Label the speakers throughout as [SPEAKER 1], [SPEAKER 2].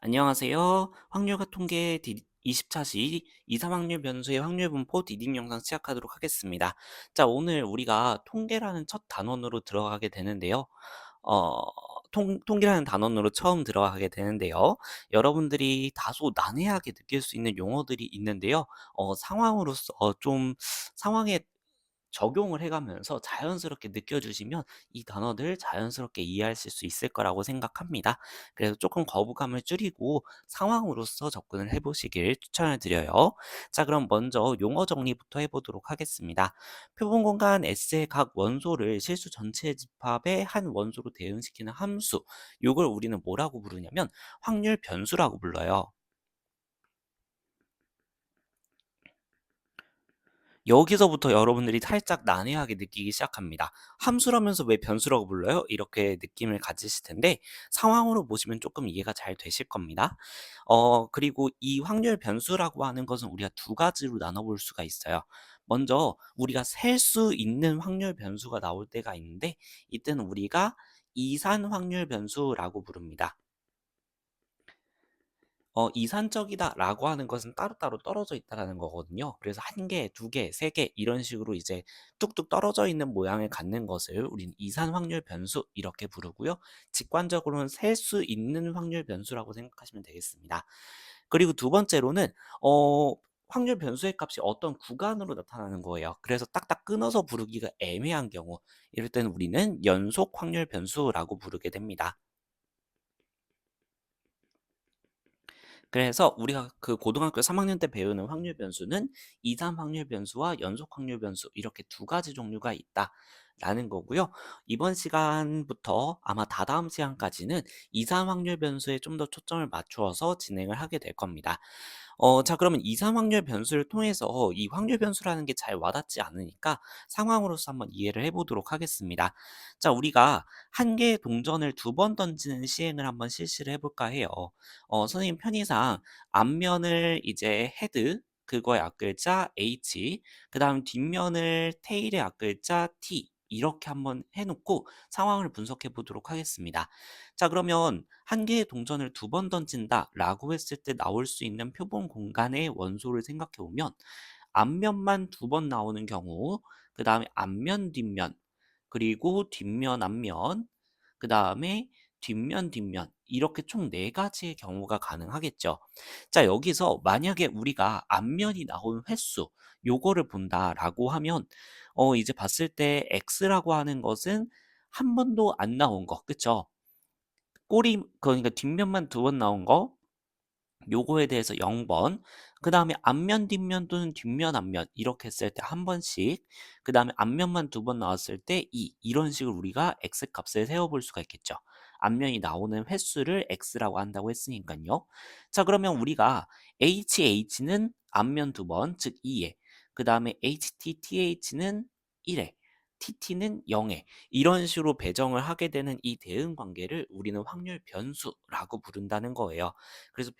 [SPEAKER 1] 안녕하세요. 확률과 통계 20차 시 이상 확률 변수의 확률 분포 디딤 영상 시작하도록 하겠습니다. 자, 오늘 우리가 통계라는 첫 단원으로 들어가게 되는데요. 어, 통계라는 단원으로 처음 들어가게 되는데요. 여러분들이 다소 난해하게 느낄 수 있는 용어들이 있는데요. 상황으로서 좀 상황에 적용을 해가면서 자연스럽게 느껴주시면 이 단어들 자연스럽게 이해하실 수 있을 거라고 생각합니다. 그래서 조금 거부감을 줄이고 상황으로서 접근을 해보시길 추천을 드려요. 자, 그럼 먼저 용어 정리부터 해보도록 하겠습니다. 표본 공간 S의 각 원소를 실수 전체 집합의 한 원소로 대응시키는 함수, 이걸 우리는 뭐라고 부르냐면 확률 변수라고 불러요. 여기서부터 여러분들이 살짝 난해하게 느끼기 시작합니다. 함수라면서 왜 변수라고 불러요? 이렇게 느낌을 가지실 텐데 상황으로 보시면 조금 이해가 잘 되실 겁니다. 그리고 이 확률 변수라고 하는 것은 우리가 두 가지로 나눠볼 수가 있어요. 먼저 우리가 셀 수 있는 확률 변수가 나올 때가 있는데 이때는 우리가 이산 확률 변수라고 부릅니다. 이산적이다라고 하는 것은 따로따로 떨어져 있다라는 거거든요. 그래서 한 개, 두 개, 세 개 이런 식으로 이제 뚝뚝 떨어져 있는 모양을 갖는 것을 우린 이산 확률 변수 이렇게 부르고요. 직관적으로는 셀 수 있는 확률 변수라고 생각하시면 되겠습니다. 그리고 두 번째로는 확률 변수의 값이 어떤 구간으로 나타나는 거예요. 그래서 딱딱 끊어서 부르기가 애매한 경우, 이럴 때는 우리는 연속 확률 변수라고 부르게 됩니다. 그래서 우리가 그 고등학교 3학년 때 배우는 확률 변수는 이산 확률 변수와 연속 확률 변수 이렇게 두 가지 종류가 있다라는 거고요. 이번 시간부터 아마 다다음 시간까지는 이산 확률 변수에 좀 더 초점을 맞추어서 진행을 하게 될 겁니다. 자, 그러면 이산 확률 변수를 통해서 이 확률 변수라는 게 잘 와닿지 않으니까 상황으로서 한번 이해를 해보도록 하겠습니다. 자, 우리가 한 개의 동전을 두 번 던지는 시행을 한번 실시를 해볼까 해요. 선생님 편의상 앞면을 이제 헤드, 그거의 앞글자 H, 그 다음 뒷면을 테일의 앞글자 T, 이렇게 한번 해놓고 상황을 분석해 보도록 하겠습니다. 자, 그러면 한 개의 동전을 두 번 던진다라고 했을 때 나올 수 있는 표본 공간의 원소를 생각해 보면 앞면만 두 번 나오는 경우, 그 다음에 앞면, 뒷면, 그리고 뒷면, 앞면, 그 다음에 뒷면, 뒷면 이렇게 총 네 가지의 경우가 가능하겠죠. 자, 여기서 만약에 우리가 앞면이 나온 횟수 요거를 본다라고 하면 이제 봤을 때 X라고 하는 것은 한 번도 안 나온 거, 그쵸? 꼬리 그러니까 뒷면만 두 번 나온 거 요거에 대해서 0번, 그 다음에 앞면 뒷면 또는 뒷면 앞면 이렇게 했을 때 한 번씩, 그 다음에 앞면만 두 번 나왔을 때 2, 이런 식으로 우리가 x 값을 세워볼 수가 있겠죠. 앞면이 나오는 횟수를 x라고 한다고 했으니까요. 자, 그러면 우리가 h는 앞면 두 번, 즉 2에, 그 다음에 htth는 1에, tt는 0에, 이런 식으로 배정을 하게 되는 이 대응 관계를 우리는 확률 변수라고 부른다는 거예요. 그래서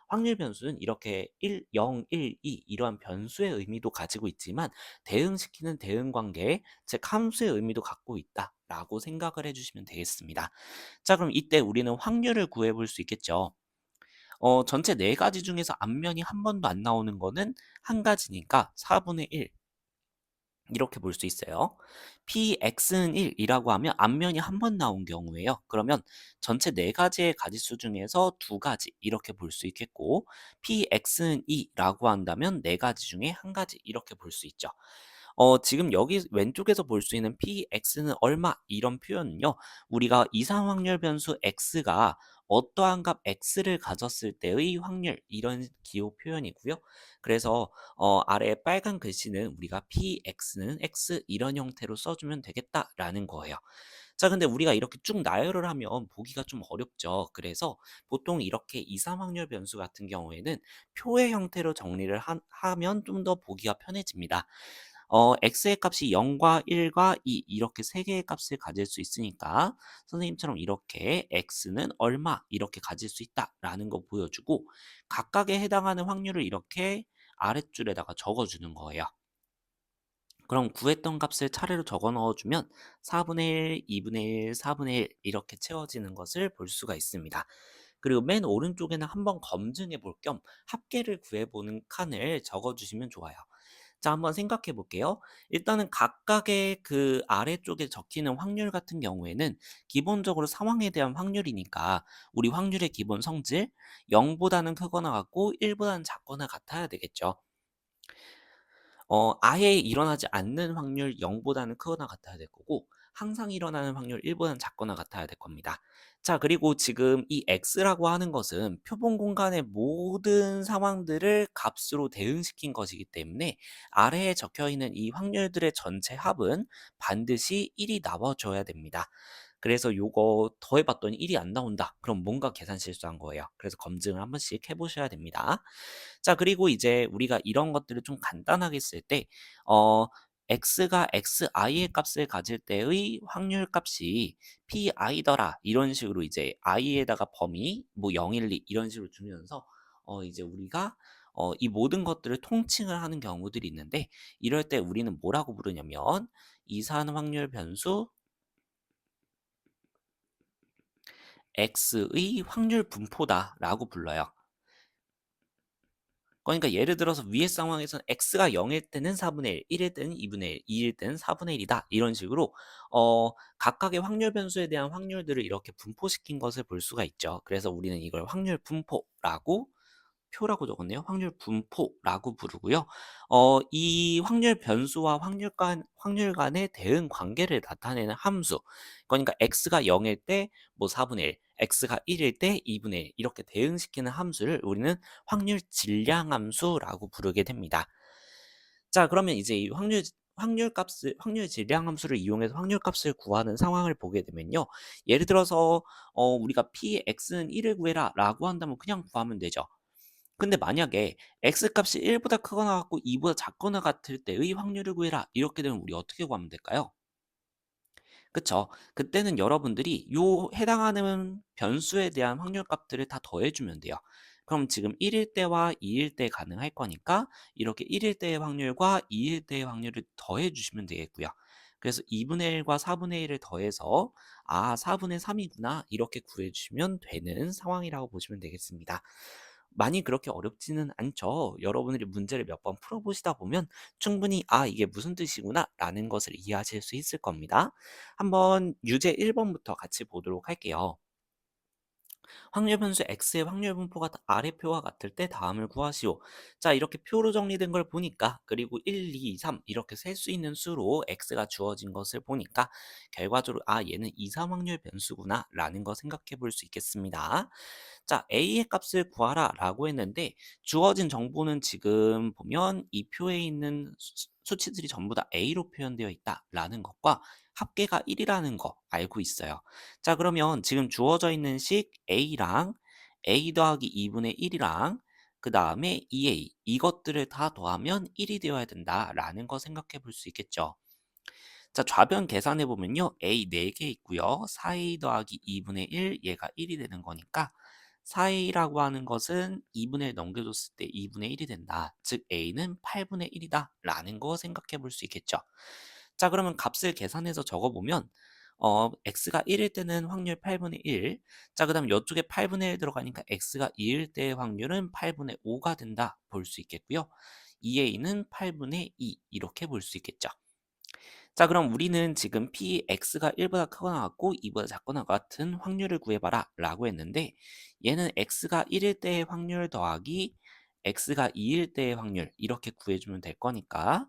[SPEAKER 1] 확률 변수는 이렇게 1, 0, 1, 2 이러한 변수의 의미도 가지고 있지만 대응시키는 대응 관계, 즉 함수의 의미도 갖고 있다라고 생각을 해주시면 되겠습니다. 자, 그럼 이때 우리는 확률을 구해볼 수 있겠죠. 전체 네 가지 중에서 앞면이 한 번도 안 나오는 거는 한 가지니까 4분의 1 이렇게 볼 수 있어요. px는 1이라고 하면 앞면이 한 번 나온 경우예요. 그러면 전체 네 가지의 가지수 중에서 두 가지 이렇게 볼 수 있겠고, px는 2라고 한다면 네 가지 중에 한 가지 이렇게 볼 수 있죠. 지금 여기 왼쪽에서 볼 수 있는 px는 얼마 이런 표현은요. 우리가 이상 확률 변수 x가 어떠한 값 x를 가졌을 때의 확률 이런 기호 표현이고요. 그래서 아래 빨간 글씨는 우리가 px는 x 이런 형태로 써주면 되겠다라는 거예요. 자, 근데 우리가 이렇게 쭉 나열을 하면 보기가 좀 어렵죠. 그래서 보통 이렇게 이상 확률 변수 같은 경우에는 표의 형태로 정리를 하면 좀 더 보기가 편해집니다. x의 값이 0과 1과 2 이렇게 세 개의 값을 가질 수 있으니까 선생님처럼 이렇게 x는 얼마 이렇게 가질 수 있다라는 거 보여주고 각각에 해당하는 확률을 이렇게 아랫줄에다가 적어주는 거예요. 그럼 구했던 값을 차례로 적어 넣어주면 4분의 1, 2분의 1, 4분의 1 이렇게 채워지는 것을 볼 수가 있습니다. 그리고 맨 오른쪽에는 한번 검증해 볼 겸 합계를 구해보는 칸을 적어주시면 좋아요. 자, 한번 생각해 볼게요. 일단은 각각의 그 아래쪽에 적히는 확률 같은 경우에는 기본적으로 상황에 대한 확률이니까 우리 확률의 기본 성질 0보다는 크거나 같고 1보다는 작거나 같아야 되겠죠. 아예 일어나지 않는 확률 0보다는 크거나 같아야 될 거고 항상 일어나는 확률 1보다는 작거나 같아야 될 겁니다. 자, 그리고 지금 이 x라고 하는 것은 표본 공간의 모든 상황들을 값으로 대응시킨 것이기 때문에 아래에 적혀 있는 이 확률들의 전체 합은 반드시 1이 나와줘야 됩니다. 그래서 요거 더해봤더니 1이 안 나온다. 그럼 뭔가 계산 실수한 거예요. 그래서 검증을 한 번씩 해보셔야 됩니다. 자, 그리고 이제 우리가 이런 것들을 좀 간단하게 쓸 때, 어, x가 xi의 값을 가질 때의 확률 값이 pi더라. 이런 식으로 이제 i에다가 범위, 뭐 0, 1, 2 이런 식으로 주면서, 이제 우리가 이 모든 것들을 통칭을 하는 경우들이 있는데, 이럴 때 우리는 뭐라고 부르냐면, 이산 확률 변수 x의 확률 분포다라고 불러요. 그러니까 예를 들어서 위의 상황에서는 x가 0일 때는 4분의 1, 1일 때는 2분의 1, 2일 때는 4분의 1이다. 이런 식으로 각각의 확률 변수에 대한 확률들을 이렇게 분포시킨 것을 볼 수가 있죠. 그래서 우리는 이걸 확률 분포라고 표라고 적었네요. 확률 분포라고 부르고요. 이 확률 변수와 확률 간의 대응 관계를 나타내는 함수. 그러니까 x가 0일 때 뭐 4분의 1, x가 1일 때 2분의 1 이렇게 대응시키는 함수를 우리는 확률 질량 함수라고 부르게 됩니다. 자, 그러면 이제 이 확률 질량 함수를 이용해서 확률 값을 구하는 상황을 보게 되면요. 예를 들어서 우리가 px는 1을 구해라라고 한다면 그냥 구하면 되죠. 근데 만약에 x값이 1보다 크거나 같고 2보다 작거나 같을 때의 확률을 구해라. 이렇게 되면 우리 어떻게 구하면 될까요? 그쵸? 그때는 여러분들이 요 해당하는 변수에 대한 확률 값들을 다 더해주면 돼요. 그럼 지금 1일 때와 2일 때 가능할 거니까 이렇게 1일 때의 확률과 2일 때의 확률을 더해주시면 되겠고요. 그래서 2분의 1과 4분의 1을 더해서 4분의 3이구나 이렇게 구해주시면 되는 상황이라고 보시면 되겠습니다. 많이 그렇게 어렵지는 않죠. 여러분들이 문제를 몇 번 풀어보시다 보면 충분히 이게 무슨 뜻이구나 라는 것을 이해하실 수 있을 겁니다. 한번 유제 1번부터 같이 보도록 할게요. 확률 변수 x의 확률 분포가 아래 표와 같을 때 다음을 구하시오. 자, 이렇게 표로 정리된 걸 보니까 그리고 1, 2, 3 이렇게 셀 수 있는 수로 x가 주어진 것을 보니까 결과적으로 얘는 2, 3 확률 변수구나 라는 거 생각해 볼 수 있겠습니다. 자, a의 값을 구하라 라고 했는데 주어진 정보는 지금 보면 이 표에 있는 수치들이 전부 다 a로 표현되어 있다라는 것과 합계가 1이라는 거 알고 있어요. 자, 그러면 지금 주어져 있는 식 a랑 a 더하기 2분의 1이랑 그 다음에 2a 이것들을 다 더하면 1이 되어야 된다라는 거 생각해 볼 수 있겠죠. 자, 좌변 계산해 보면요. a 4개 있고요. 4a 더하기 2분의 1 얘가 1이 되는 거니까 4a라고 하는 것은 2분의 1 넘겨줬을 때 2분의 1이 된다. 즉 a는 8분의 1이다 라는 거 생각해 볼 수 있겠죠. 자, 그러면 값을 계산해서 적어보면 x가 1일 때는 확률 8분의 1. 자, 그 다음 이쪽에 8분의 1 들어가니까 x가 2일 때의 확률은 8분의 5가 된다 볼 수 있겠고요. 2a는 8분의 2 이렇게 볼 수 있겠죠. 자, 그럼 우리는 지금 px가 1보다 크거나 같고 2보다 작거나 같은 확률을 구해봐라 라고 했는데 얘는 x가 1일 때의 확률 더하기 x가 2일 때의 확률 이렇게 구해주면 될 거니까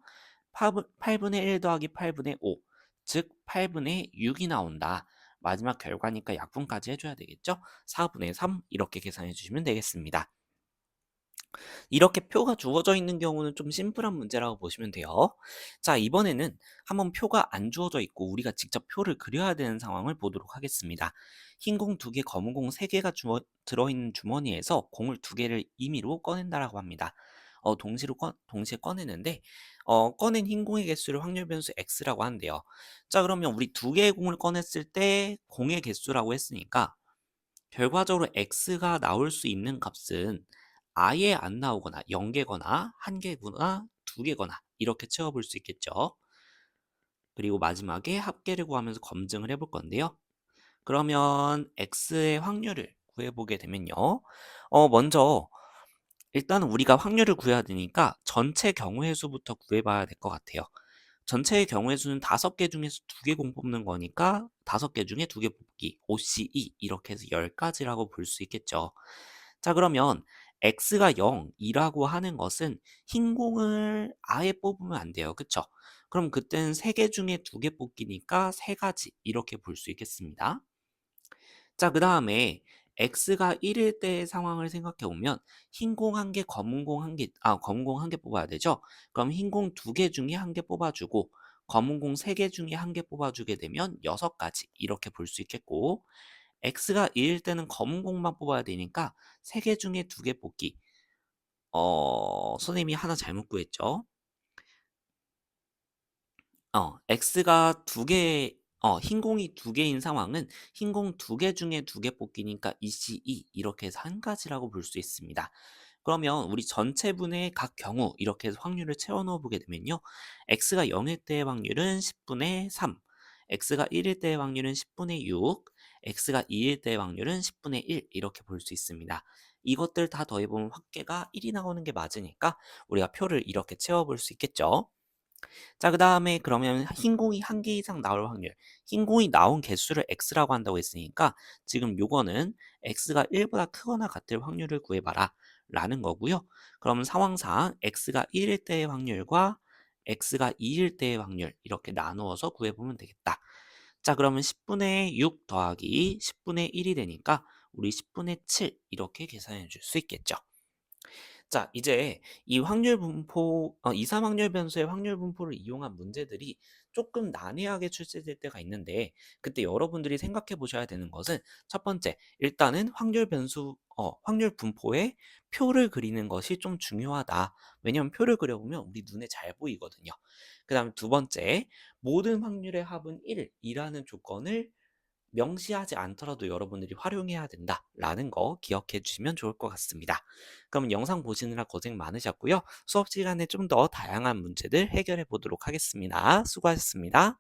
[SPEAKER 1] 8분의 1 더하기 8분의 5, 즉 8분의 6이 나온다. 마지막 결과니까 약분까지 해줘야 되겠죠? 4분의 3 이렇게 계산해 주시면 되겠습니다. 이렇게 표가 주어져 있는 경우는 좀 심플한 문제라고 보시면 돼요. 자, 이번에는 한번 표가 안 주어져 있고 우리가 직접 표를 그려야 되는 상황을 보도록 하겠습니다. 흰 공 2개, 검은 공 3개가 들어있는 주머니에서 공을 2개를 임의로 꺼낸다라고 합니다. 동시에 꺼내는데 꺼낸 흰 공의 개수를 확률 변수 x라고 하는데요. 자, 그러면 우리 2개의 공을 꺼냈을 때 공의 개수라고 했으니까 결과적으로 x가 나올 수 있는 값은 아예 안 나오거나 0개거나 1개거나 2개거나 이렇게 채워볼 수 있겠죠. 그리고 마지막에 합계를 구하면서 검증을 해볼 건데요. 그러면 x의 확률을 구해보게 되면요. 먼저 일단은 우리가 확률을 구해야 되니까 전체 경우의 수부터 구해봐야 될 것 같아요. 전체의 경우의 수는 5개 중에서 2개 공 뽑는 거니까 5개 중에 2개 뽑기, OCE 이렇게 해서 10가지라고 볼 수 있겠죠. 자, 그러면 x가 0이라고 하는 것은 흰 공을 아예 뽑으면 안 돼요. 그쵸? 그럼 그때는 3개 중에 2개 뽑기니까 3가지 이렇게 볼 수 있겠습니다. 자, 그 다음에 x가 1일 때의 상황을 생각해 보면 흰 공 1개, 검은 공 1개, 검은 공 1개 뽑아야 되죠? 그럼 흰 공 2개 중에 1개 뽑아주고 검은 공 3개 중에 1개 뽑아주게 되면 6가지 이렇게 볼 수 있겠고 x가 2일 때는 검은 공만 뽑아야 되니까 3개 중에 2개 뽑기. 선생님이 하나 잘못 구했죠? x가 흰 공이 2개인 상황은 흰 공 2개 중에 2개 뽑기니까 ECE 이렇게 해서 1가지라고 볼 수 있습니다. 그러면 우리 전체 분의 각 경우 이렇게 해서 확률을 채워 넣어 보게 되면요. x가 0일 때의 확률은 10분의 3, x가 1일 때의 확률은 10분의 6, x가 2일 때의 확률은 10분의 1 이렇게 볼 수 있습니다. 이것들 다 더해보면 합계가 1이 나오는 게 맞으니까 우리가 표를 이렇게 채워볼 수 있겠죠. 자, 그 다음에 그러면 흰 공이 1개 이상 나올 확률. 흰 공이 나온 개수를 x라고 한다고 했으니까 지금 요거는 x가 1보다 크거나 같을 확률을 구해봐라 라는 거고요. 그럼 상황상 x가 1일 때의 확률과 x가 2일 때의 확률 이렇게 나누어서 구해보면 되겠다. 자, 그러면 10분의 6 더하기 10분의 1이 되니까 우리 10분의 7 이렇게 계산해 줄 수 있겠죠. 자, 이제 이 확률 분포, 이산 확률 변수의 확률 분포를 이용한 문제들이 조금 난해하게 출제될 때가 있는데, 그때 여러분들이 생각해 보셔야 되는 것은 첫 번째, 일단은 확률 분포에 표를 그리는 것이 좀 중요하다. 왜냐하면 표를 그려보면 우리 눈에 잘 보이거든요. 그 다음에 두 번째, 모든 확률의 합은 1이라는 조건을 명시하지 않더라도 여러분들이 활용해야 된다라는 거 기억해 주시면 좋을 것 같습니다. 그럼 영상 보시느라 고생 많으셨고요. 수업 시간에 좀 더 다양한 문제들 해결해 보도록 하겠습니다. 수고하셨습니다.